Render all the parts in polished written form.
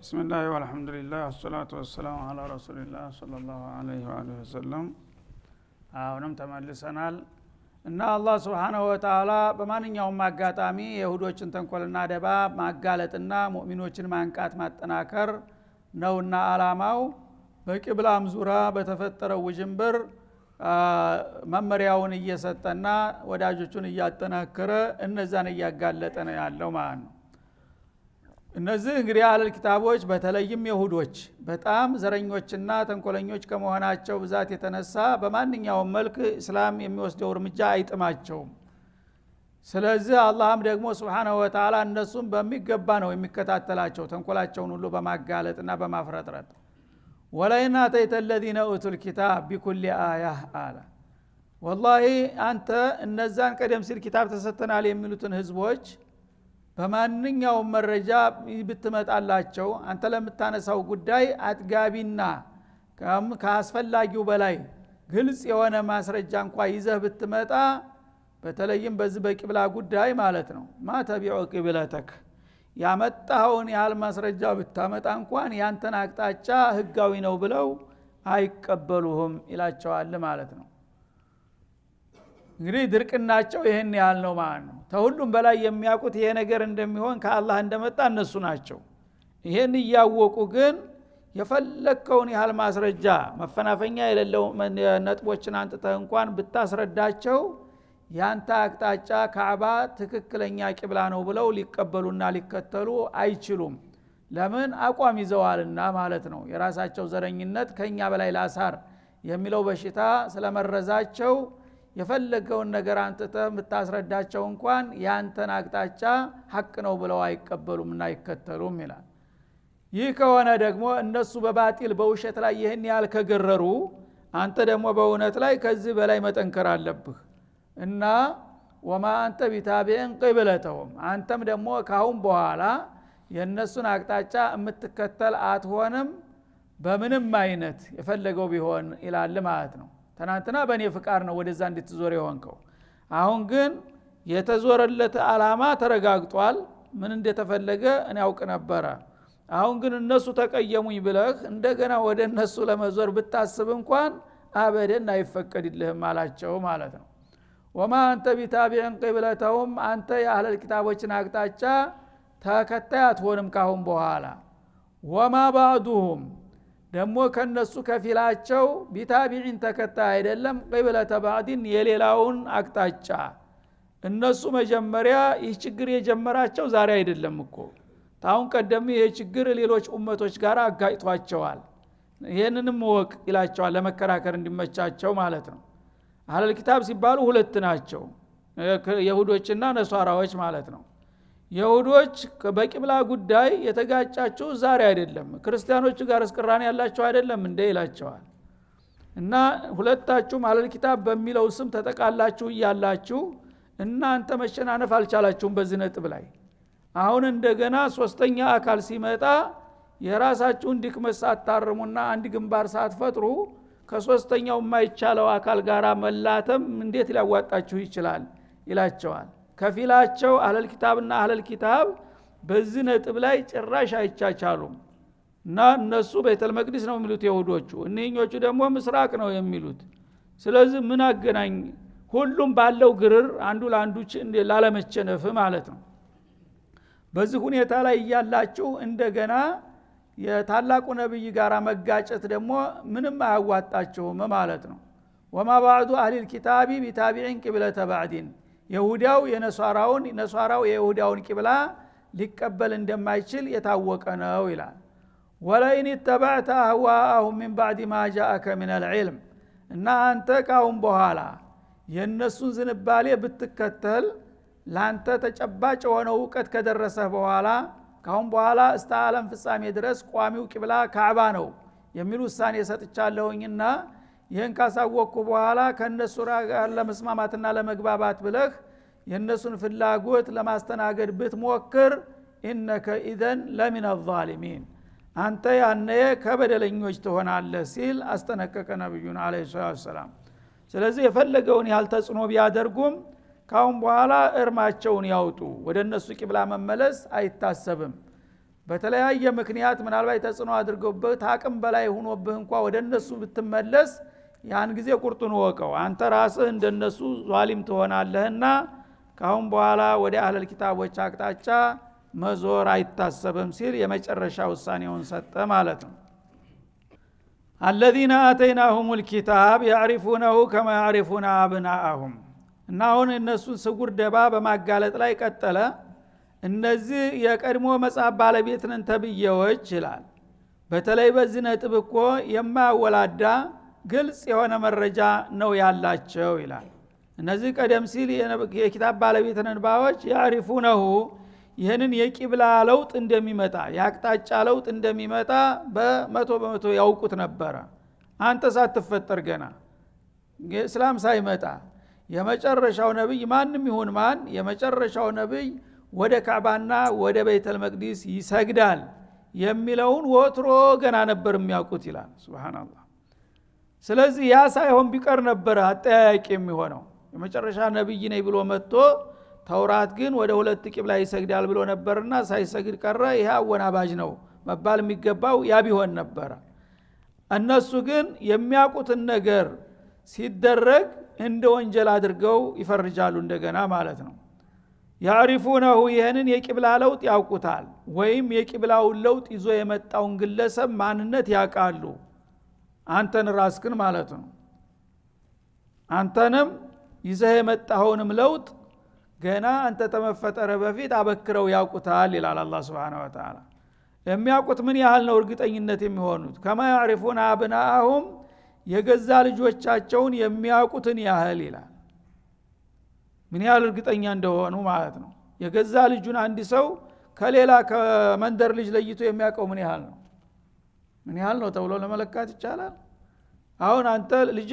بسم الله والحمد لله والصلاة والسلام على رسول الله صلى الله عليه وآله وسلم አሁንም ተመልሰናል እና አላህ Subhanahu Wa Ta'ala በማንኛውም አጋጣሚ የይሁዶችን ተንኮልና ደባ ማጋለጥና ሙእሚኖችን ማንቃት ማጠናከር ነውና አላማው በቂብላም ዙሪያ በተፈጠረው ውጅንብር መመሪያውን እየሰጠና ወዳጆቹን እያጠናከረ እነዛን እያጋለጠ ነው ያለው ማለት ነው። እነዚህ እንግዲህ አለል ኪታቦች በተለይም ይሁዶች በጣም ዘረኞችና ተንኮለኞች ከመሆናቸው ብዛት የተነሳ በማንኛውም መልክ እስላም የሚወስደው እርምጃ አይጥማቸውም። ስለዚህ አላህም ደግሞ Subhanahu Wa Ta'ala እነሱም በሚገባ ነው የሚከታተላቸው ተንኮላቸውን ሁሉ በማጋለጥና በማፍረጥረጥ ወላይና ተይተለዲነ ኡቱል ኪታብ ቢኩሊ አያህ አለ ወላሂ አንተ እነዛን ቀደም ሲል ኪታብ ተሰጥተናል የሚሉትን ህዝቦች በማንኛውም መረጃ ብትመጣላቸው አንተ ለምታነሳው ጉዳይ አጥጋቢና ከአስፈላጊው በላይ ግልጽ የሆነ ማስረጃ እንኳን ይዘህ ብትመጣ በተለይም በዚህ በቂብላ ጉዳይ ማለት ነው ማተቢዑ ቂብለተክ ያመጣውን ያህል ማስረጃ ብታመጣ እንኳን ያንተን አቅጣጫ ህጋዊ ነው ብለው አይቀበሉህም ይላቸዋል ማለት ነው። እንግዲህ ድርቅናቸው ይሄን ያህል ነው ማለት ነው። ተሁሉም በላይ የሚያውቁት ይሄ ነገር እንደሚሆን ከአላህ እንደመጣ እነሱ ናቸው። ይሄን እያወቁ ግን የፈለከውን ያህል ማስረጃ መፈናፈኛ የሌለው ነጥቦችን አንጥተህ እንኳን ብታስረዳቸው ያንተ አቅጣጫ ካዕባ ትክክለኛ ቂብላ ነው ብለው ሊቀበሉና ሊከተሉ አይችሉም። ለምን አቋም ይዘዋልና ማለት ነው። የራሳቸው ዘረኝነት ከኛ በላይ ላሳር የሚለው በሽታ ስለመረዛቸው የፈለገውን ነገር አንተተህ ምታስረዳቸው እንኳን ያንተን አቅጣጫ ሐቅ ነው ብለው አይቀበሉምና አይከተሉም ይላል። ይህ ከሆነ ደግሞ እነሱ በባጢል በውሸት ላይ ይህን ያህል ከገረሩ አንተ ደግሞ በእውነት ላይ ከዚህ በላይ መጠንከር አለብህ እና ወማ አንተ ቢታቢዕን ቂብለተሁም አንተም ደግሞ ካሁን በኋላ የነሱን አቅጣጫ የምትከተል አትሆንም በምንም አይነት የፈለገው ቢሆን ይላል ማለት ነው። ትናንትና በእኔ ፍቃድ ነው ወደዛ እንድትዞር የሆንከው። አሁን ግን የተዞረለት አላማ ተረጋግጧል። ምን እንደተፈለገ እኔ ያውቅ ነበረ። አሁን ግን እነሱ ተቀየሙኝ ብለህ እንደገና ወደ እነሱ ለመዞር ብታስብ እንኳን አበደን አይፈቀድልህም አላቸው ማለት ነው። ወማ አንተ ቢታቢዕን ቂብለተሁም አንተ የአህለል ኪታቦችን አቅጣጫ ተከታይ አትሆንም ካሁን በኋላ። ወማ ባዕዱሁም ደግሞ ከነሱ ከፊላቸው ቢታቢዒን ተከታይ አይደለም ቂብለተ ባዕዲን የሌላውን አቅጣጫ። እነሱ መጀመሪያ ይህ ችግር የጀመራቸው ዛሬ አይደለም እኮ ታውን ቀደም ይሄ ችግር ሌሎች ኡመቶች ጋር አጋጭቷቸዋል። ይሄንንም ወቅ ይላቸዋል ለመከራከር እንዲመቻቸው ማለት ነው። አህለል ኪታብ ሲባሉ ሁለት ናቸው፣ ይሁዶችና ነሷራዎች ማለት ነው። ይሁዶች በቂብላ ጉዳይ የተጋጫቸው ዛሬ አይደለም፣ ክርስቲያኖቹ ጋር እስቅራኔ ያላቸው አይደለም እንደ ይላቸዋል። እና ሁለታችሁም አህለል ኪታብ በሚለው ስም ተጠቃላችሁ እያላችሁ እናንተ መሸናነፍ አልቻላችሁም በዚህ ነጥብ ላይ። አሁን እንደገና ሶስተኛ አካል ሲመጣ የራሳችሁን ድክመት ሳታርሙና አንድ ግንባር ሳትፈጥሩ ከሶስተኛው የማይቻለው አካል ጋር መላተም እንዴት ሊያዋጣችሁ ይችላል ይላቸዋል። ከፊላቸው አህለል ኪታብና አህለል ኪታብ በዚህ ነጥብ ላይ ጭራሽ አይቻቻሉም። እና እነሱ ቤተል መቅደስ ነው የሚሉት ይሁዶቹ፣ እነኞቹ ደግሞ ምስራቅ ነው የሚሉት። ስለዚህ ምን አገናኝ? ሁሉም ባለው ግርር አንዱ ለአንዱ ላለመቸነፍ ማለት ነው። በዚህ ሁኔታ ላይ እያላችሁ እንደገና የታላቁ ነብይ ጋር መጋጨት ደግሞ ምንም አያዋጣችሁም ማለት ነው። ወማ ባዕዱ አህሊል ኪታቢ ቢታቢዕን ቂብለተ ባዕዲን ይሁዳው የነሷራውን ነሷራው የይሁዳውን ቂብላ ሊቀበል እንደማይችል የታወቀ ነው ይላል። ወለኢን ተበዕተ አህዋአሁም ሚን ባዕድ ማ ጃአከ ሚነል ዒልም እና አንተ ካሁን በኋላ የነሱን ዝንባሌ ብትከተል ላንተ ተጨባጭ የሆነው ዕውቀት ከደረሰህ በኋላ ካሁን በኋላ እስከ ዓለም ፍጻሜ ድረስ ቋሚው ቂብላ ካዕባ ነው የሚል ውሳኔ ሰጥቻለሁኝና ይህን ካሳወቅኩ በኋላ ከነሱ ጋር ለመስማማትና ለመግባባት ብለህ የነሱን ፍላጎት ለማስተናገድ ብትሞክር ኢነከ ኢዘን ለሚን አዛሊሚን አንተ ያኔ ከበደለኞች ትሆናለህ ሲል አስጠነቀቀ ነብዩን አለይሂ ሰላም። ስለዚህ የፈለገውን ያህል ተጽዕኖ ቢያደርጉም ካሁን በኋላ እርማቸውን ያውጡ፣ ወደ እነሱ ቂብላ መመለስ አይታሰብም። በተለያየ ምክንያት ምናልባት ተጽዕኖ አድርገውበት አቅም በላይ ሆኖብህ እንኳን ወደነሱ ብትመለስ ያን ጊዜ ቁርጡን ወቀው አንተ ራስህ እንደነሱ ዟሊም ትሆናለህና ካሁን በኋላ ወደ አህለል ኪታቦች አቅጣጫ መዞር አይታሰብም ሲል የመጨረሻ ውሳኔውን ሰጠ ማለት ነው። الذين آتيناهم الكتاب يعرفونه كما يعرفون أبناءهم እና አሁን እነሱን ስጉር ደባ በማጋለጥ ላይ ቀጠለ። እነዚህ የቀድሞ መጽሐፍ ባለቤት ነን ተብየዎች ይላል። በተለይ በዚህ ነጥብ እኮ የማያወላዳ ግልጽ የሆነ መረጃ ነው ያላቸው ይላል። እነዚህ ቀደም ሲል የኪታብ ባለቤት ነን ባዎች ያሪፉነሁ ይህንን የቂብላ ለውጥ እንደሚመጣ ያቅጣጫ ለውጥ እንደሚመጣ በመቶ ያውቁት ነበረ። አንተ ሳትፈጠር ገና እስላም ሳይመጣ የመጨረሻው ነብይ ማንም ይሁን ማን የመጨረሻው ነብይ ወደ ካዕባና ወደ ቤተል መቅዲስ ይሰግዳል የሚለውን ወትሮ ገና ነበር የሚያውቁት ይላል። ሱብሃንአላህ። ስለዚህ ያ ሳይሆን ቢቀር ነበር አጠያያቂ የሚሆነው። የመጨረሻ ነብይ ነኝ ብሎ መጥቶ ተውራት ግን ወደ ሁለት ቂብላ ይሰግዳል ብሎ ነበርና ሳይሰግድ ቀረ። ይሄ አወናባጅ ነው መባል የሚገባው ያ ቢሆን ነበር። እነሱ ግን የሚያውቁትን ነገር ሲደረግ እንደ ወንጀል አድርገው ይፈርጃሉ እንደገና ማለት ነው። ያሪፉነሁ ይህንን የቂብላ ለውጥ ያውቁታል ወይም የቂብላውን ለውጥ ይዞ የመጣውን ግለሰብ ማንነት ያውቃሉ። አንተን ራስክን ማለት ነው። አንተንም ይዘህ የመጣውንም ለውጥ ገና አንተ ተመፈጠረ በፊት አበክረው ያውቁታል ይላል አላህ Subhanahu Wa Ta'ala። የሚያውቁት ምን ያህል ነው እርግጠኝነት የሚሆኑት? ከማ ያሪፉና አብናአሁም የገዛ ልጆቻቸውን የሚያውቁትን ያህል ይላል። ምን ያህል እርግጠኛ እንደሆኑ ማለት ነው። የገዛ ልጁን አንድ ሰው ከሌላ ከመንደር ልጅ ለይቶ የሚያውቀው ምን ያህል ነው? ምን ያህል ነው ተብሎ ለመለካት ይቻላል? አሁን አንተ ልጅ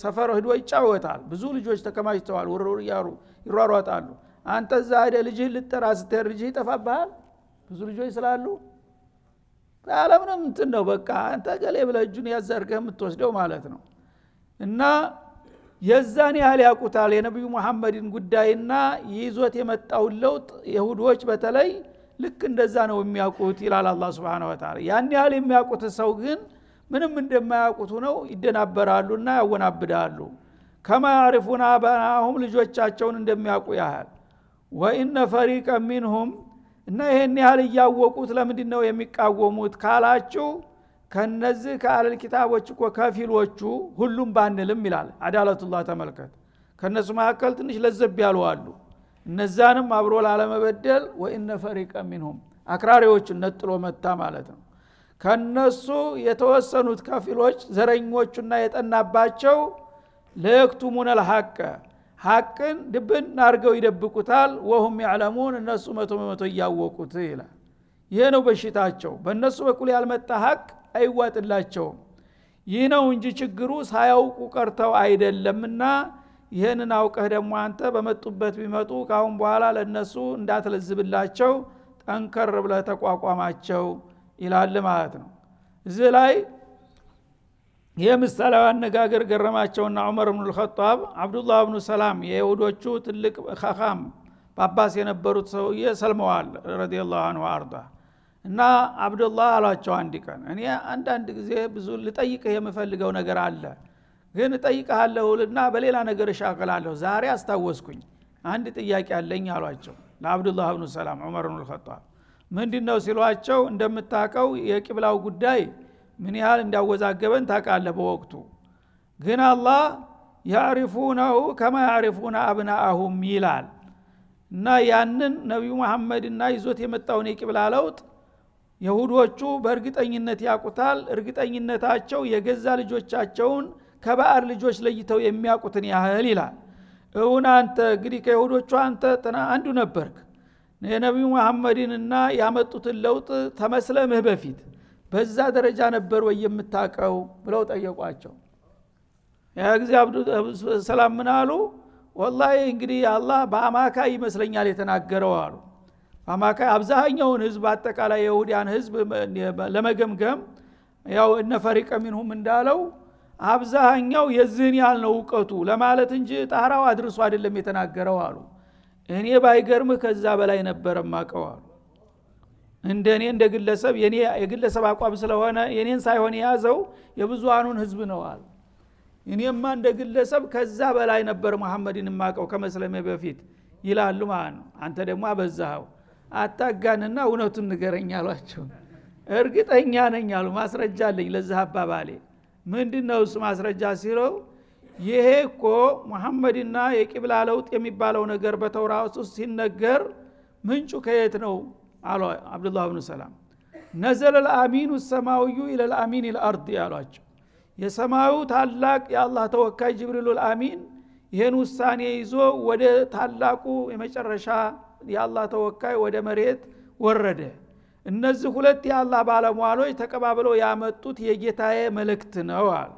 ሰፈር ሄዶ ይጫወታል። ብዙ ልጆች ተከማችተዋል፣ ወርወር ይሯሯጣሉ። አንተ እዛ ሄደ ልጅ ልጠራ ስትሄድ ልጅ ይጠፋብሃል። ብዙ ልጆች ስላሉ አለምንም እንትን ነው በቃ አንተ ገሌ ብለህ እጁን ያዘርገህ የምትወስደው ማለት ነው። እና የዛን ያህል ያውቁታል የነብዩ መሐመድን ጉዳይና ይዞት የመጣውን ለውጥ ይሁዶች በተለይ ልክ እንደዛ ነው የሚያውቁት ይላል አላህ Subhanahu Wa Ta'ala። ያን ያህል የሚያውቁት ሰው ግን ምንም እንደማያውቁት ነው ይደናበራሉና ያወናብዳሉ። ከማ ያሪፉና አባናሁም ልጆቻቸውን እንደሚያውቁ ያህል ወኢነ ፈሪቀ ሚንሁም እና ይሄን ያህል ያወቁት ለምንድነው የሚቃወሙት ካላችሁ ከነዚህ ከአለል ኪታቦች እኮ ከፊሎቹ ሁሉም ባንልም ይላል አዳለቱላህ ተመልከት። ከነሱ መካከል ትንሽ ለዘብ ያሉ አሉ። እነዛንም አብሮ ላለመበደል ወኢነ ፈሪቀ ሚንሁም አክራሪዎችን ነጥሎ መታ ማለት ነው። ከነሱ የተወሰኑት ከፊሎች ዘረኞቹና የጠናባቸው ለየክቱሙን الحق ሐቅን ድብን አርገው ይደብቁታል። ወሁም يعلمون እነሱ መቶ ያወቁት ይላል። ይሄ ነው በሽታቸው። በእነሱ በኩል ያልመጣ ሐቅ አይዋጥላቸውም። ይህ ነው እንጂ ችግሩ ሳያውቁ ቀርተው አይደለምና ይሄንን አውቀህ ደግሞ አንተ በመጡበት ቢመጡ ካሁን በኋላ ለነሱ እንዳትለዝብላቸው ጠንከር ብለህ ተቋቋማቸው ይላል ማለት ነው። እዚህ ላይ የምሳሌው አነጋገር ገረማቸውና ዑመር ኢብኑ አልኸጣብ አብዱላህ ኢብኑ ሰላም የይሁዶቹ ትልቅ ኻኻም ጳጳስ የነበሩት ሰውዬ ሰልመዋል ረዲየላሁ ዐንሁ አርዳ እና አብዱላህ አላቸው አንድ ቀን እኔ አንድ ጊዜ ብዙ ልጠይቅህ የምፈልገው ነገር አለ ግን እጠይቅሃለሁና በሌላ ነገር እሻቀላለሁ ዛሬ አስታወስኩኝ አንድ ጥያቄ አለኝ አሏቸው ለአብዱላህ ኢብኑ ሰላም ዑመር ኢብኑ አልኸጣብ ምንድነው ሲሏቸው እንደምታቀው የቂብላው ጉዳይ ምን ያህል እንዳወዛገበን ታውቃለህ በወቅቱ ግን አላህ ያሪፉነሁ ከማ ያሪፉና አብናአሁም ይላል እና ያንን ነብዩ መሐመድና ይዞት የመጣውን የቂብላ ለውጥ ይሁዶቹ በእርግጠኝነት ያውቁታል። እርግጠኝነታቸው የገዛ ልጆቻቸውን ከባዕር ልጆች ለይተው የሚያውቁትን ያህል ይላል። አንተ እንግዲህ ከይሁዶቹ አንተ አንዱ ነበርክ የነብዩ መሐመድንና ያመጡትን ለውጥ ተመስለምህ በፊት በዛ ደረጃ ነበር ወይ የምታቀው ብለው ጠየቋቸው። ያ ጊዜ አብዱ ሰላም ምን አሉ? ወላሂ እንግዲህ አላህ በአማካይ ይመስለኛል የተናገረው አሉ። በአማካይ አብዛኛውን ህዝብ አጠቃላይ የይሁዳን ህዝብ ለመገምገም ያው እነ ፈሪቀ ሚንሁም እንዳለው አብዛኛው የዚህን ያህል ነው እውቀቱ ለማለት እንጂ ጣራው አድርሶ አይደለም የተናገረው አሉ። እኔ ባይገርምህ ከዛ በላይ ነበር ማቀው አሉ። እንደኔ እንደ ግለሰብ የኔ የግለሰብ አቋም ስለሆነ የኔን ሳይሆን የያዘው የብዙሃኑን ህዝብ ነው አለ። እኔማ እንደ ግለሰብ ከዛ በላይ ነበር መሐመድን ማቀው ከመስለሜ በፊት ይላሉ ማለት ነው። አንተ ደግሞ አበዛው አታጋንና እውነቱን ንገረኝ አሏቸው። እርግጠኛ ነኝ አሉ፣ ማስረጃ አለኝ ለዚህ አባባሌ። ምንድነው እሱ ማስረጃ ሲለው ይሄ እኮ መሐመድና የቂብላ ለውጥ የሚባለው ነገር በተውራት ውስጥ ሲነገር ምንጩ ከየት ነው አሉ አብዱላህ ኢብኑ ሰላም። ነዘለ الامين السماوي الى الامين الارض ያሏቸው። የሰማዩ ታላቅ የአላህ ተወካይ ጅብሪሉል አሚን ይሄን ውሳኔ ይዞ ወደ ታላቁ የመጨረሻ የአላህ ተወካይ ወደ መሬት ወረደ። እነዚህ ሁለት የአላህ ባለሟሎች ተቀባብለው ያመጡት የጌታዬ መልእክት ነው አለ።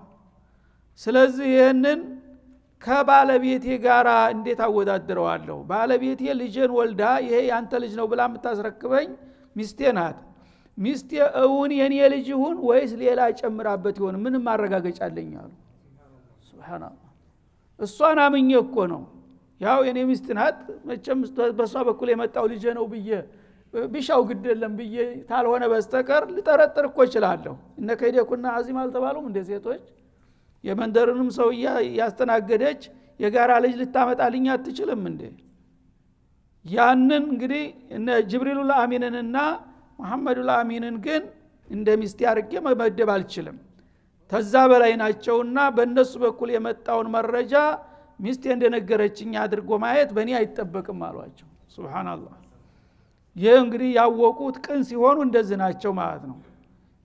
ስለዚህ ይሄንን ከባለቤቴ ጋራ እንዴት አወዳድረዋለሁ? ባለቤቴ ልጅን ወልዳ ይሄ ያንተ ልጅ ነው ብላ የምታስረክበኝ ሚስቴ ናት። ሚስቴ እውን የኔ ልጅ ይሁን ወይስ ሌላ ጨምራበት ይሆን ምን ማረጋገጫለኝ አሉ። ሱብሃንአላህ። እሷን አምኜ እኮ ነው ያው የኔ ሚስት ናት መቼም በሷ በኩል የመጣው ልጅ ነው ብዬ ቢሻው ግድ የለም ብዬ ታልሆነ በስተቀር ልጠረጥር እኮ እችላለሁ። እነ ከይደኩና አዚም አልተባሉም እንደ ሴቶች የመንደርንም ሰው ያስተናገደች የጋራ ልጅ ልታመጣልኝ አትችልም እንዴ? ያንን እንግዲህ እነ ጅብሪሉል አሚንንና መሐመዱል አሚንን ግን እንደ ሚስት አርጌ መመደብ አልችልም። ተዛ በላይ ናቸውና በእነሱ በኩል የመጣውን መረጃ ሚስቴ እንደነገረችኝ አድርጎ ማየት በእኔ አይጠበቅም አሏቸው። ሱብሃንአላህ። ይህ እንግዲህ ያወቁት ቅን ሲሆኑ እንደዚህ ናቸው ማለት ነው።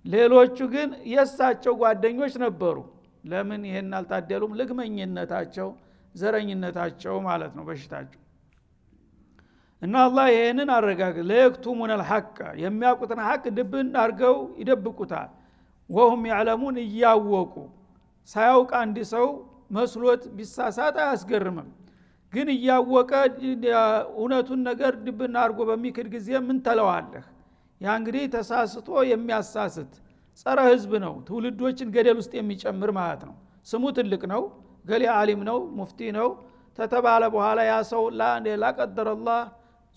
ሌሎቹ ግን የሳቸው ጓደኞች ነበሩ። ለምን ይሄን አልታደሉም? ልግመኝነታቸው ዘረኝነታቸው ማለት ነው በሽታቸው። እና አላህ ይሄንን አረጋግ ለየክቱሙን الحق የሚያውቁትን ሐቅ ድብን አርገው ይደብቁታል። ወهم يعلمون እያወቁ ሳያውቅ አንድ ሰው መስሎት ቢሳሳት አያስገርምም። ግን እያወቀ እውነቱን ነገር ድብን አርጎ በሚክድ ጊዜ ምን ተለዋለህ? ያ እንግዲህ ተሳስቶ የሚያሳስት ጸረ ህዝብ ነው። ትውልዶችን ገደል ውስጥ የሚጨምር ማለት ነው። ስሙ ትልቅ ነው፣ ገሌ ዓሊም ነው፣ ሙፍቲ ነው ተተባለ በኋላ ያ ሰው ላቀደረላህ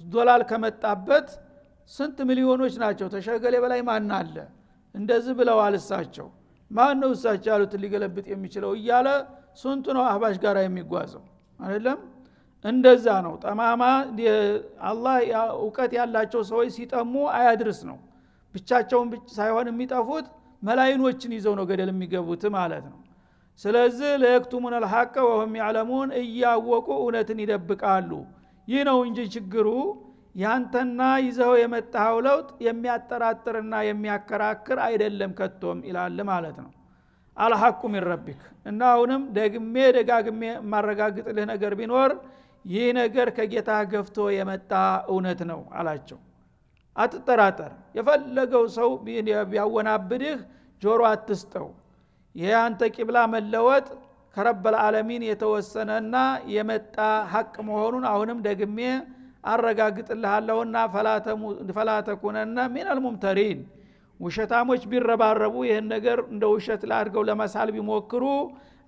ዶላር ከመጣበት ስንት ሚሊዮኖች ናቸው ተሸገሌ በላይ ማን አለ እንደዚህ ብለዋል እሳቸው። ማን ነው እሳቸው ያሉት ሊገለብጥ የሚችለው እያለ ስንቱ ነው አህባሽ ጋራ የሚጓዘው አይደለም? እንደዛ ነው። ጠማማ አላህ ዕውቀት ያላቸው ሰዎች ሲጠሙ አያድርስ ነው። ብቻቸውን ሳይሆን የሚጠፉት መላእክቶችን ይዘው ነው ገደል የሚገቡት ማለት ነው። ስለዚህ ለየክቱሙን الحق وهم يعلمون እያወቁ እውነትን ይደብቃሉ። ይህ ነው እንጂ ችግሩ ያንተና ይዘው የመጣው ለውጥ የሚያጠራጥርና የሚያከራክር አይደለም ከቶም ይላል ማለት ነው። الحق من ربك እና አሁንም ደግሜ ደጋግሜ ማረጋግጥልህ ነገር ቢኖር ይህ ነገር ከጌታ ገፍቶ የመጣ እውነት ነው አላቸው። አትጠራጠር። የፈለገው ሰው ቢያወናብድህ ጆሮ አትስጠው። ይሄ አንተ ቂብላ መለወጥ ከረበል ዓለሚን የተወሰነና የመጣ ሐቅ መሆኑን አሁንም ደግሜ አረጋግጥልሃለሁና ፈላተኩነና ሚነል ሙምተሪን። ውሸታሞች ቢረባረቡ ይህን ነገር እንደ ውሸት ላድርገው ለመሳል ቢሞክሩ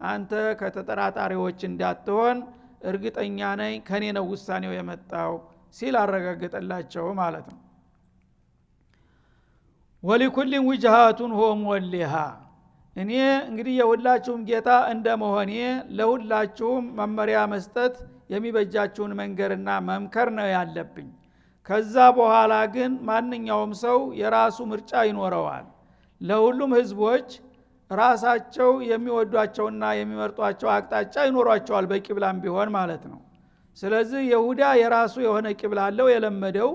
አንተ ከተጠራጣሪዎች እንዳትሆን እርግጠኛ ነኝ ከኔ ነው ውሳኔው የመጣው ሲል አረጋግጠላቸው ማለት ነው። ወሊኩል ወጅሃቱን ሁወ ሙወሊሃ። እኔ እንግዲህ የሁላችሁም ጌታ እንደመሆኔ ለሁላችሁም መመሪያ መስጠት የሚበጃችሁን መንገርና መምከር ነው ያለብኝ። ከዛ በኋላ ግን ማንኛውም ሰው የራሱ ምርጫ ይኖረዋል። ለሁሉም ህዝቦች ራሳቸው የሚወዷቸውና የሚመርጧቸው አቅጣጫ ይኖሯቸዋል በቂብላም ቢሆን ማለት ነው። ስለዚህ ይሁዳ የራሱ የሆነ ቂብላ አለው የለመደው።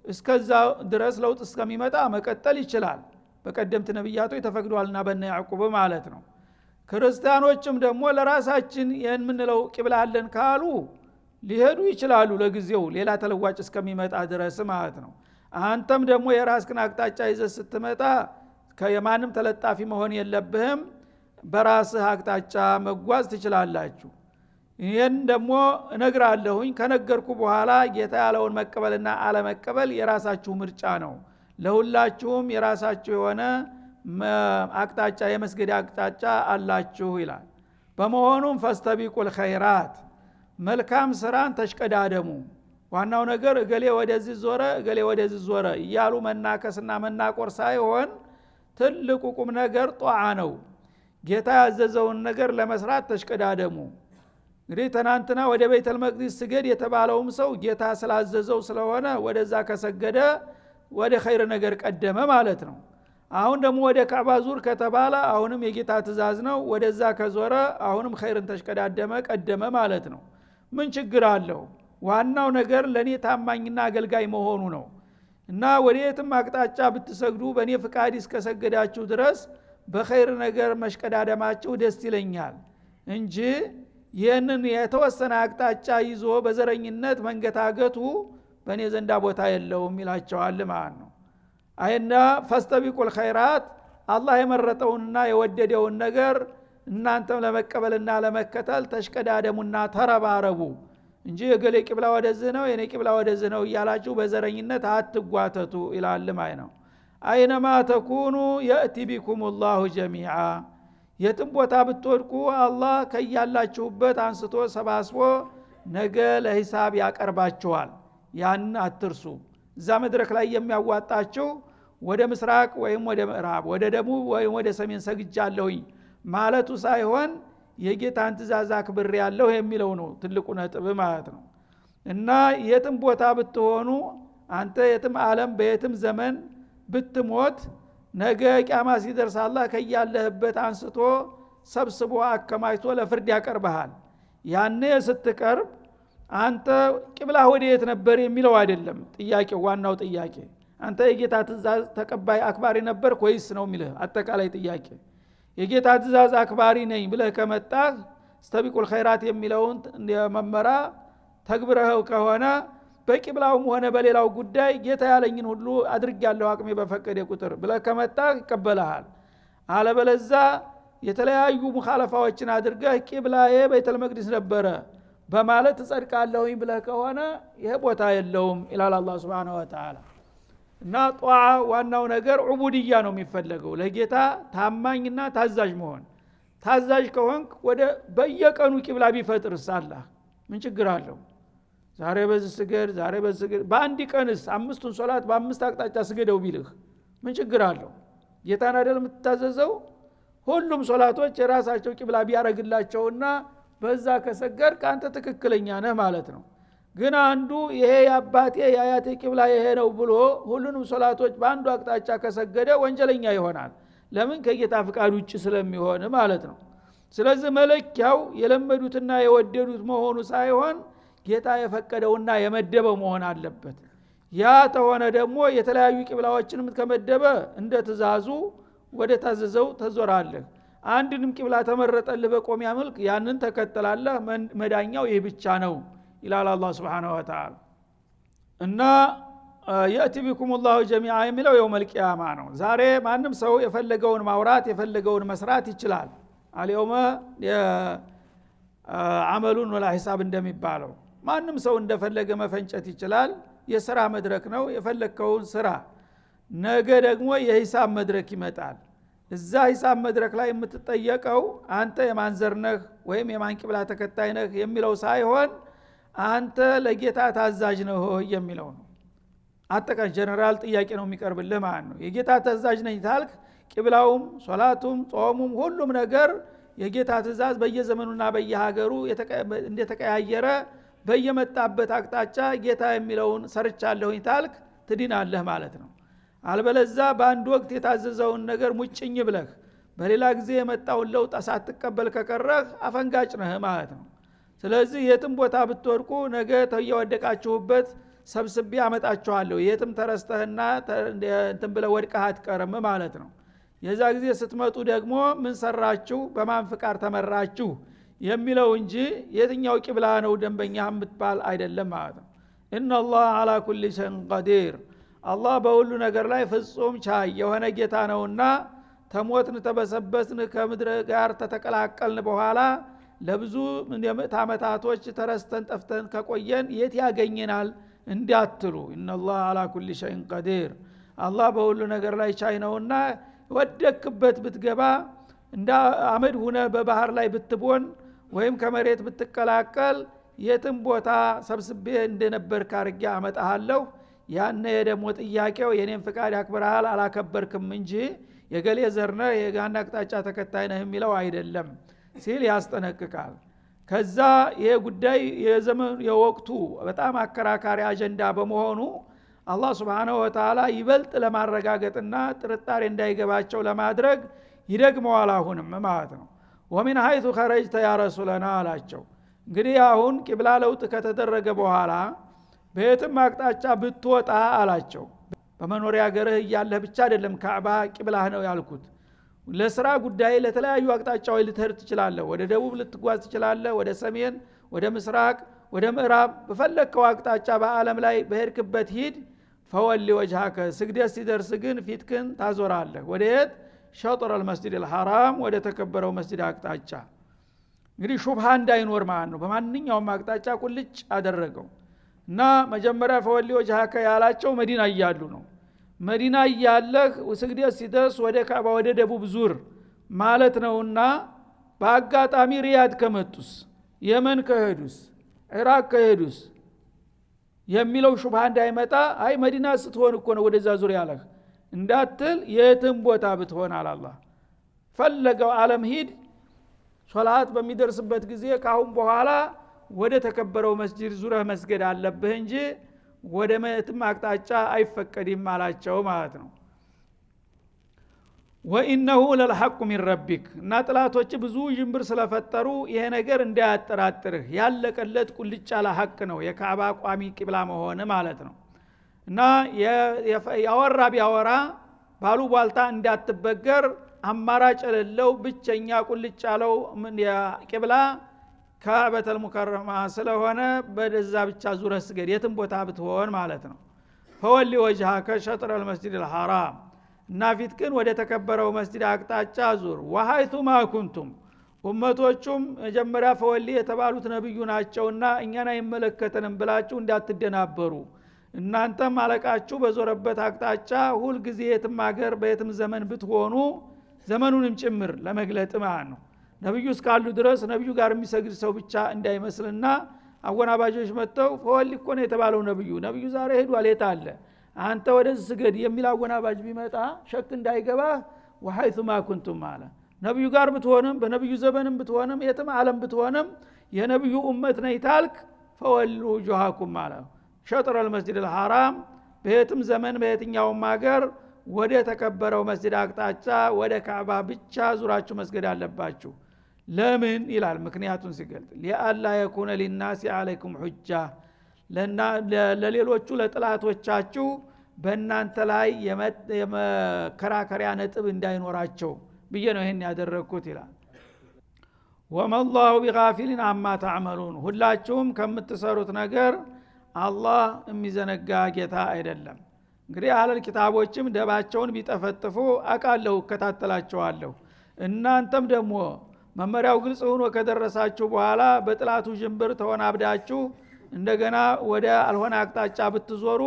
እስከዛ ድረስ ለውጥ እስከሚመጣ መቀጠል ይችላል። በቀደምት ነብያቶች ተፈቅዷልና በእነ ያዕቆብ ማለት ነው። ክርስቲያኖችም ደግሞ ለራሳችን የምንለው ቂብላ አለን ካሉ ሊሄዱ ይችላሉ ለጊዜው ሌላ ተለዋጭ እስከሚመጣ ድረስ ማለት ነው። አንተም ደግሞ የራስህን አቅጣጫ ይዘህ ስትመጣ ከየማንም ተለጣፊ መሆን የለብህም። በራስህ አቅጣጫ መጓዝ ትችላላችሁ። ይሄን ደግሞ እነግራለሁኝ። ከነገርኩ በኋላ ጌታ ያለውን መቀበልና አለመቀበል የራሳችሁ ምርጫ ነው። ለሁላችሁም የራሳችሁ የሆነ አቅጣጫ የመስገድ አቅጣጫ አላችሁ ይላል። በመሆኑም ፈስተቢቁል ኸይራት መልካም ስራን ተሽቀዳደሙ። ዋናው ነገር እገሌ ወደዚህ ዞረ እገሌ ወደዚህ ዞረ እያሉ መናከስና መናቆር ሳይሆን ትልቁ ቁም ነገር ጧዓ ነው። ጌታ ያዘዘውን ነገር ለመስራት ተሽቀዳደሙ። እንግዲህ ትናንትና ወደ ቤተል መቅዲስ ስገድ የተባለውም ሰው ጌታ ስላዘዘው ስለሆነ ወደዛ ከሰገደ ወደ ኸይር ነገር ቀደመ ማለት ነው። አሁን ደግሞ ወደ ካዕባ ዙር ከተባለ አሁንም የጌታ ትእዛዝ ነው። ወደዛ ከዞረ አሁንም ኸይርን ተሽቀዳደመ ቀደመ ማለት ነው። ምን ችግር አለው? ዋናው ነገር ለኔ ታማኝና አገልጋይ መሆኑ ነው። እና ወዴትም አቅጣጫ ብትሰግዱ በኔ ፍቃድ እስከሰገዳችሁ ድረስ በኸይር ነገር መሽቀዳደማችሁ ደስ ይለኛል እንጂ ይህንን የተወሰነ አቅጣጫ ይዞ በዘረኝነት መንገታገቱ በእኔ ዘንዳ ቦታ የለውም ይላቸዋል ማለት ነው። አይና ፈስተቢቁል ኸይራት አላህ የመረጠውንና የወደደውን ነገር እናንተም ለመቀበልና ለመከተል ተሽቀዳደሙና ተረባረቡ እንጂ የገሌ ቂብላ ወደዚህ ነው የኔ ቂብላ ወደዚህ ነው እያላችሁ በዘረኝነት አትጓተቱ ይላል ማለት ነው። አይነማ ተኩኑ የእቲ ቢኩሙላሁ ጀሚዓ የትም ቦታ ብትወድቁ አላህ ከያላችሁበት አንስቶ ሰባስቦ ነገ ለሂሳብ ያቀርባችኋል። ያን አትርሱ። እዛ መድረክ ላይ የሚያዋጣችሁ ወደ ምስራቅ ወይም ወደ ምዕራብ ወደ ደቡብ ወይም ወደ ሰሜን ሰግጃለሁኝ ማለቱ ሳይሆን የጌታን ትእዛዝ አክብሬ ያለሁ የሚለው ነው ትልቁ ነጥብ ማለት ነው። እና የትም ቦታ ብትሆኑ አንተ የትም ዓለም በየትም ዘመን ብትሞት ነገ ቂያማ ሲደርስ አላህ ከያለህበት አንስቶ ሰብስቦ አከማይቶ ለፍርድ ያቀርብሃል። ያኔ ስትቀርብ አንተ ቂብላ ወዴት ነበር የሚለው አይደለም ጥያቄው። ዋናው ጥያቄ አንተ የጌታ ትእዛዝ ተቀባይ አክባሪ ነበር ወይስ ነው የሚልህ አጠቃላይ ጥያቄ። የጌታ ትእዛዝ አክባሪ ነኝ ብለህ ከመጣህ ስተቢቁል ኸይራት የሚለውን መመራ ተግብረኸው ከሆነ በቂብላውም ሆነ በሌላው ጉዳይ ጌታ ያለኝን ሁሉ አድርጌያለሁ አቅሜ በፈቀደ ቁጥር ብለህ ከመጣህ ይቀበልሃል። አለበለዛ የተለያዩ ሙኻለፋዎችን አድርገህ ቂብላዬ ቤተል መቅዲስ ነበረ በማለት ጸድቃለሁኝ ብለህ ከሆነ ይሄ ቦታ የለውም ኢላላ አላህ Subhanahu Wa Ta'ala። እና ጧዓ ዋናው ነገር ዑቡድያ ነው የሚፈለገው፣ ለጌታ ታማኝና ታዛዥ መሆን። ታዛዥ ከሆንክ ወደ በየቀኑ ቂብላ ቢፈጥርስ አላህ ምን ችግር አለው? ዛሬ በዚህ ስገድ ዛሬ በዚህ ስገድ፣ በአንድ ቀንስ አምስቱን ሶላት በአምስት አቅጣጫ ስገደው ቢልህ ምን ችግር አለው? ጌታን አይደል የምትታዘዘው? ሁሉም ሶላቶች የራሳቸው ቂብላ ቢያረግላቸውና በዛ ከሰገድ ካንተ ትክክለኛ ነህ ማለት ነው። ግን አንዱ ይሄ ያባቴ ያያቴ ቂብላ ይሄ ነው ብሎ ሁሉንም ሶላቶች በአንዱ አቅጣጫ ከሰገደ ወንጀለኛ ይሆናል። ለምን? ከጌታ ፍቃድ ውጭ ስለሚሆን ማለት ነው። ስለዚህ መለኪያው የለመዱትና የወደዱት መሆኑ ሳይሆን ጌታ የፈቀደውና የመደበው መሆን አለበት። ያ ተሆነ ደግሞ የተለያዩ ቂብላዎችንም ከመደበ እንደ ትእዛዙ ወደ ታዘዘው ተዞራለህ። አንድንም ቂብላ ተመረጠልህ በቆሚያ መልክ ያንን ተከተላለህ። መዳኛው ይህ ብቻ ነው ይላል አላህ Subhanahu Wa Ta'ala። እና የእቲ ቢኩሙላሁ ጀሚዓ የሚለው የውመል ቂያማ ነው። ዛሬ ማንም ሰው የፈለገውን ማውራት የፈለገውን መስራት ይችላል። አልየውመ አመሉን ወላ ሂሳብ እንደሚባለው ማንም ሰው እንደፈለገ መፈንጨት ይችላል። የሥራ መድረክ ነው። የፈለከውን ስራ። ነገ ደግሞ የሂሳብ መድረክ ይመጣል። እዛ ሂሳብ መድረክ ላይ የምትጠየቀው አንተ የማን ዘር ነህ ወይም የማን ቂብላ ተከታይ ነህ የሚለው ሳይሆን አንተ ለጌታ ታዛዥ ነህ የሚለው ነው። አጠቃላይ ጀነራል ጥያቄ ነው የሚቀርብልህ ማለት ነው። የጌታ ታዛዥ ነኝ ታልክ ቂብላውም ሶላቱም ጾሙም ሁሉም ነገር የጌታ ትእዛዝ በየዘመኑና በየሀገሩ እንደተቀያየረ በየመጣበት አቅጣጫ ጌታ የሚለውን ሰርቻለሁኝ ታልክ ትድናለህ ማለት ነው። አልበለዛ በአንድ ወቅት የታዘዘውን ነገር ሙጭኝ ብለህ በሌላ ጊዜ የመጣውን ለውጥ ሳትቀበል ከቀረህ አፈንጋጭ ነህ ማለት ነው። ስለዚህ የትም ቦታ ብትወድቁ ነገ ተየወደቃችሁበት ሰብስቤ አመጣችኋለሁ። የትም ተረስተህና እንትን ብለህ ወድቀህ አትቀርም ማለት ነው። የዛ ጊዜ ስትመጡ ደግሞ ምን ሰራችሁ በማን ፍቃድ ተመራችሁ የሚለው እንጂ የትኛው ቂብላ ነው ደንበኛ የምትባል አይደለም ማለት ነው። ኢነላህ አላ ኩሊ ሸይን ቀዲር አላህ በሁሉ ነገር ላይ ፍጹም ቻይ የሆነ ጌታ ነውና ተሞትን ተበሰበስን ከምድር ጋር ተተቀላቀልን በኋላ ለብዙ የምዕት ዓመታቶች ተረስተን ጠፍተን ከቆየን የት ያገኘናል እንዲያትሉ ኢነላህ አላ ኩሊ ሸይን ቀዲር አላህ በሁሉ ነገር ላይ ቻይ ነውና ወደክበት ብትገባ እንደ አመድ ሆነ በባህር ላይ ብትቦን ወይም ከመሬት ብትቀላቀል የትም ቦታ ሰብስቤ እንደነበር ካርጌ አመጣሃለሁ ያነ ደግሞ ጥያቄው የኔን ፍቃድ ያክብራል አላከበርክም እንጂ የገሌ ዘርነ የጋና አቅጣጫ ተከታይ ነህ የሚለው አይደለም ሲል ያስጠነቅቃል ከዛ ይሄ ጉዳይ የወቅቱ በጣም አከራካሪ አጀንዳ በመሆኑ አላህ Subhanahu Wa Ta'ala ይበልጥ ለማረጋገጥና ጥርጣሬ እንዳይገባቸው ለማድረግ ይደግመዋል አሁንም ማለት ነው ወሚን ሐይቱ خرجت يا رسولنا አላቸው እንግዲህ አሁን ቂብላ ለውጥ ከተደረገ በኋላ በየትም አቅጣጫ ብትወጣ አላቸው በመኖሪያ ሀገርህ ያለህ ብቻ አይደለም ካዕባ ቂብላህ ነው ያልኩት ለስራ ጉዳይ ለተለያዩ አቅጣጫዎች ልትሄድ ትችላለህ ወደ ደቡብ ልትጓዝ ትችላለህ ወደ ሰሜን ወደ ምስራቅ ወደ ምዕራብ በፈለከው አቅጣጫ በአለም ላይ በሄድክበት ሂድ ፈወሊ ወጅሃከ ስግደት ሲደርስ ግን ፊትክን ታዞራለህ ወደ የት ሸጥር المسجد الحرام ወደ ተከበረው መስጂድ አቅጣጫ እንግዲህ ሹብሃ እንዳይኖር ማለት ነው በማንኛውም አቅጣጫ ቁልጭ አደረገው እና መጀመሪያ ፈወሊ ወጅሃከ ያላቸው መዲና እያሉ ነው መዲና እያለህ ስግደት ሲደርስ ወደ ካዕባ ወደ ደቡብ ዙር ማለት ነውና በአጋጣሚ ሪያድ ከመጡስ የመን ከሄዱስ ኢራቅ ከሄዱስ የሚለው ሹብሃ እንዳይመጣ አይ መዲና ስትሆን እኮ ነው ወደዛ ዙር ያለህ እንዳትል የትም ቦታ ብትሆን አላህ ፈለገው ዓለም ሂድ ሶላት በሚደርስበት ጊዜ ካሁን በኋላ ወደ ተከበረው መስጂድ ዙረህ መስገድ አለብህ እንጂ ወደ መትም አቅጣጫ አይፈቀድም አላቸው ማለት ነው ወኢነሁ ለልሐቁ ሚን ረቢክ እና ጥላቶች ብዙ ጅምብር ስለፈጠሩ ይሄ ነገር እንዳያጠራጥርህ ያለቀለት ቁልጭ ያለ ሐቅ ነው የካዕባ ቋሚ ቂብላ መሆን ማለት ነው እና ያወራ ቢያወራ ባሉ ባልታ እንዳትበገር አማራጭ የሌለው ብቸኛ ቁልጭ ያለው ቂብላ ካዕበተል ሙከረማ ስለሆነ በደዛ ብቻ ዙረህ ስገድ የትም ቦታ ብትሆን ማለት ነው ፈወሊ ወጅሃከ ሸጥር المسجد الحرام እና ፊትክን ወደ ተከበረው መስጂድ አቅጣጫ ዙር ወሃይቱ ማኩንቱም ኡመቶቹም መጀመሪያ ፈወሊ የተባሉት ነብዩ ናቸውና እኛን አይመለከተንም ብላችሁ እንዳትደናበሩ እናንተም አለቃችሁ በዞረበት አቅጣጫ ሁል ጊዜ የትም ሀገር በየትም ዘመን ብትሆኑ ዘመኑንም ጭምር ለመግለጥ ማለት ነው ነብዩ እስካሉ ድረስ ነብዩ ጋር የሚሰግድ ሰው ብቻ እንዳይመስልና አወናባጆች መጥተው ፈወሊ እኮ ነው የተባለው ነብዩ ዛሬ ሄዷል የት አለ አንተ ወደዚህ ስገድ የሚል አወናባጅ ቢመጣ ሸክ እንዳይገባ ወሐይቱ ማኩንቱም ማለት ነብዩ ጋር ብትሆንም በነብዩ ዘመንም ብትሆንም የትም ዓለም ብትሆንም የነብዩ ኡመት ነኝ ታልክ ፈወሉ ጁሃኩም ማለት ሸጥር المسجد الحرام በየትም ዘመን በየትኛውም ሀገር ወደ ተከበረው መስጂድ አቅጣጫ ወደ ካዕባ ብቻ ዙራችሁ መስገድ አለባችሁ ለምን ይላል ምክንያቱን ሲገልጥ ሊአላ የኩነ ሊናሲ አለይኩም ሁጃ ለሌሎቹ ለጥላቶቻችሁ በእናንተ ላይ የመከራከሪያ ነጥብ እንዳይኖራቸው ብዬ ነው ይሄን ያደረኩት ይላል ወመላሁ ቢጋፊሊን አማ ተዕመሉን ሁላችሁም ከምትሰሩት ነገር አላህ የሚዘነጋ ጌታ አይደለም እንግዲህ አህለል ኪታቦችም ደባቸውን ቢጠፈጥፉ አቃለሁ እከታተላቸዋለሁ እናንተም ደግሞ መመሪያው ግልጽ ሆኖ ከደረሳችሁ በኋላ በጥላቱ ጅምብር ተወናብዳችሁ እንደገና ወደ አልሆነ አቅጣጫ ብትዞሩ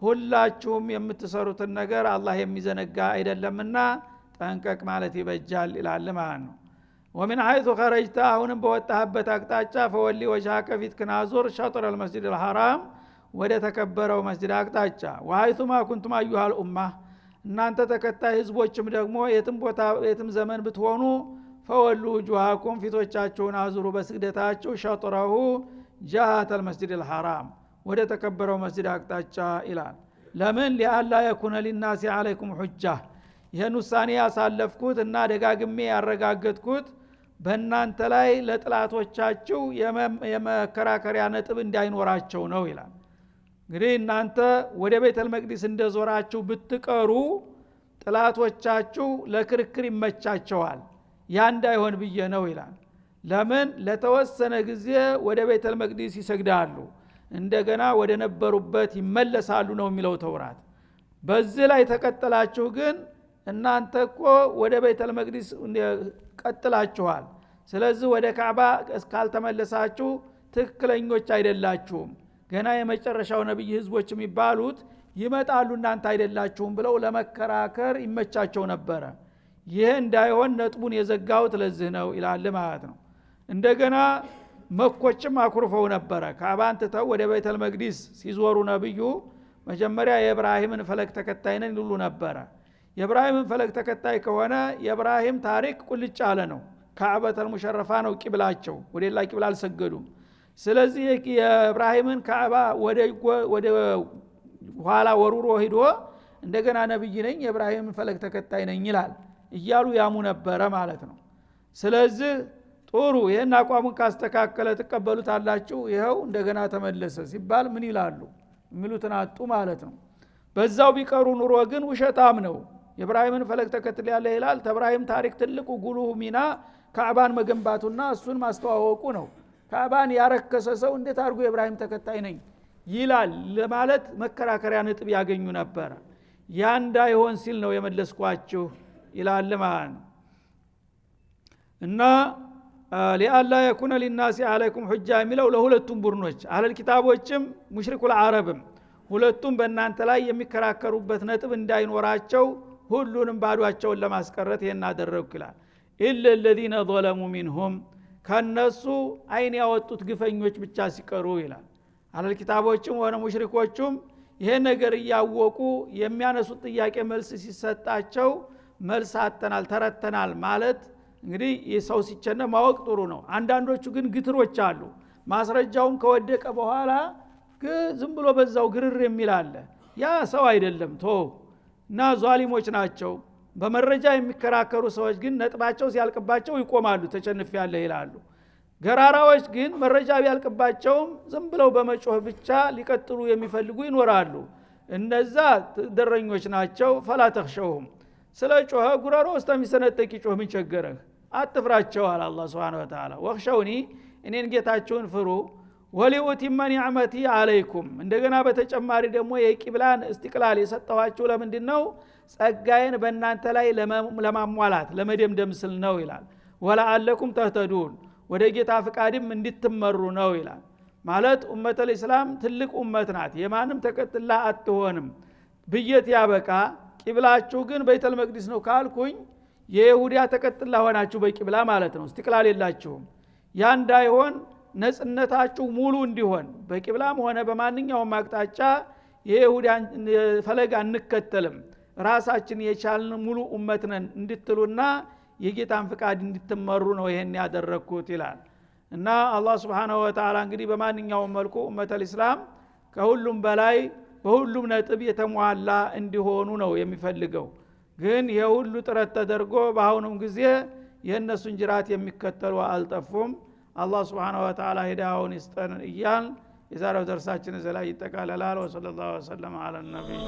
ሁላችሁም የምትሰሩትን ነገር አላህ የሚዘነጋ አይደለምና ጠንቀቅ ማለት ይበጃል ይላል ማለት ነው ወሚን ሐይቱ خرجت አሁንም በወጣህበት አቅጣጫ ፈወሊ ወጅሃከ ፊትክን አዙር ሸጥር المسجد الحرام ወደ ተከበረው መስጂድ አቅጣጫ ወሐይቱ ማ ኩንቱም አዩሃል ኡማ እናንተ ተከታይ ህዝቦችም ደግሞ የትም ቦታ የትም ዘመን ብትሆኑ ፈወሉ وجوهكم ፊቶቻችሁን አዙሩ በስግደታችሁ ሸጥረሁ ጃሃተ المسجد الحرام ወደ ተከበረው መስጂድ አቅጣጫ ይላል ለምን ሊአላ የኩነ ሊናሲ አለይኩም ሁጃ ይሄን ውሳኔ ያሳለፍኩት እና ደጋግሜ ያረጋገጥኩት በእናንተ ላይ ለጥላቶቻችሁ የመከራከሪያ ነጥብ እንዳይኖራቸው ነው ይላል እንግዲህ እናንተ ወደ ቤተል መቅዲስ እንደዞራችሁ ብትቀሩ ጥላቶቻችሁ ለክርክር ይመቻቸዋል ያ እንዳይሆን ብዬ ነው ይላል ለምን ለተወሰነ ጊዜ ወደ ቤተል መቅዲስ ይሰግዳሉ እንደገና ወደ ነበሩበት ይመለሳሉ ነው የሚለው ተውራት በዚህ ላይ ተቀጥላችሁ ግን እናንተ እኮ ወደ ቤተል መቅዲስ ቀጥላችኋል ስለዚህ ወደ ካዕባ እስካልተመለሳችሁ ትክክለኞች አይደላችሁም ገና የመጨረሻው ነብይ ህዝቦች የሚባሉት ይመጣሉ እናንተ አይደላችሁም ብለው ለመከራከር ይመቻቸው ነበር ይሄ እንዳይሆን ነጥቡን የዘጋውት ለዚህ ነው ይላል ማለት ነው እንደገና መኮችም አኩርፈው ነበረ ካዕባን ትተው ወደ ቤተል መቅዲስ ሲዞሩ ነብዩ መጀመሪያ የኢብራሂምን ፈለግ ተከታይ ነን ይሉ ነበረ የኢብራሂምን ፈለግ ተከታይ ከሆነ የኢብራሂም ታሪክ ቁልጭ ያለ ነው ካዕበተል ሙሸረፋ ነው ቂብላቸው ወደ ሌላ ቂብላ አልሰገዱም ስለዚህ የኢብራሂምን ካዕባ ወደ ኋላ ወሩሮ ሄዶ እንደገና ነብይ ነኝ የኢብራሂምን ፈለግ ተከታይ ነኝ ይላል እያሉ ያሙ ነበረ ማለት ነው ስለዚህ ጦሩ ይሄን አቋሙን ካስተካከለ ተቀበሉታላችሁ ይሄው እንደገና ተመለሰ ሲባል ምን ይላሉ የሚሉትን አጡ ማለት ነው በዛው ቢቀሩ ኑሮ ግን ውሸታም ነው የኢብራሂምን ፈለግ ተከትል ያለ ይላል ተብራሂም ታሪክ ትልቁ ጉልህ ሚና ካዕባን መገንባቱና እሱን ማስተዋወቁ ነው ካዕባን ያረከሰ ሰው እንዴት አድርጎ የኢብራሂም ተከታይ ነኝ ይላል ለማለት መከራከሪያ ነጥብ ያገኙ ነበር ያ እንዳይሆን ሲል ነው የመለስኳችሁ ይላል ማለት ነው እና ሊአላ የኩነ ሊናሲ አለይኩም ሁጃ የሚለው ለሁለቱም ቡርኖች አህለል ኪታቦችም ሙሽሪኩል አረብም ሁለቱም በእናንተ ላይ የሚከራከሩበት ነጥብ እንዳይኖራቸው ሁሉንም ባዷቸውን ለማስቀረት ይሄን አደረግኩ ይላል ኢለ الذين ظلموا منهم ከነሱ አይን ያወጡት ግፈኞች ብቻ ሲቀሩ ይላል አህለል ኪታቦችም ሆነ ሙሽሪኮችም ይሄ ነገር ያወቁ የሚያነሱት ጥያቄ መልስ ሲሰጣቸው መልስ አጥተናል ተረተናል ማለት እንግዲህ የሰው ሲቸነ ማወቅ ጥሩ ነው አንዳንዶቹ ግን ግትሮች አሉ ማስረጃውን ከወደቀ በኋላ ዝም ብሎ በዛው ግርር የሚል አለ ያ ሰው አይደለም እና ዛሊሞች ናቸው በመረጃ የሚከራከሩ ሰዎች ግን ነጥባቸው ሲያልቅባቸው ይቆማሉ ተጨንፍ ያለ ይላሉ ገራራዎች ግን መረጃ ቢያልቅባቸውም ዝም ብለው በመጮህ ብቻ ሊቀጥሉ የሚፈልጉ ይኖራሉ እነዛ ደረኞች ናቸው ፈላ ተخشوهم ስለ ጮኸ ጉራሮ እስከሚሰነጠቅ ጮህ ምን ቸገረህ አትፍራቸው አለ አላህ Subhanahu Wa Ta'ala ወخشوني እኔን ጌታችሁን ፍሩ ወሊኡቲመ ኒዕመቲ አለይኩም እንደገና በተጨማሪ ደግሞ የቂብላን እስቲቅላል የሰጠዋችሁ ለምንድነው ጸጋዬን በእናንተ ላይ ለማሟላት ለመደምደም ስል ነው ይላል ወለአለኩም ተህተዱን ወደ ጌታ ፍቃድም እንድትመሩ ነው ይላል ማለት ኡመተል እስላም ትልቅ ኡመት ናት የማንም ተከትላ አትሆንም ብየት ያበቃ ቂብላችሁ ግን ቤተል መቅዲስ ነው ካልኩኝ የይሁዲያ ተከትላ ሆናችሁ በቂብላ ማለት ነው እስቲቅላል የላችሁም ያ እንዳይሆን ነጽነታችሁ ሙሉ እንዲሆን በቂብላም ሆነ በማንኛውም አቅጣጫ የይሁዲያን ፈለግ አንከተልም ራሳችን የቻልን ሙሉ ኡመት ነን እንድትሉና የጌታን ፍቃድ እንድትመሩ ነው ይሄን ያደረኩት ይላል እና አላህ Subhanahu Wa Ta'ala እንግዲህ በማንኛውም መልኩ ኡመተል እስላም ከሁሉም በላይ በሁሉም ነጥብ የተሟላ እንዲሆኑ ነው የሚፈልገው ግን የሁሉ ጥረት ተደርጎ በአሁኑም ጊዜ የነሱን ጅራት የሚከተሉ አልጠፉም አላህ Subhanahu Wa Ta'ala ሂዳውን ይስጠን እያል የዛሬው ደርሳችን እዚህ ላይ ይጠቃለላል ወሰለላሁ ዐለ ነብይ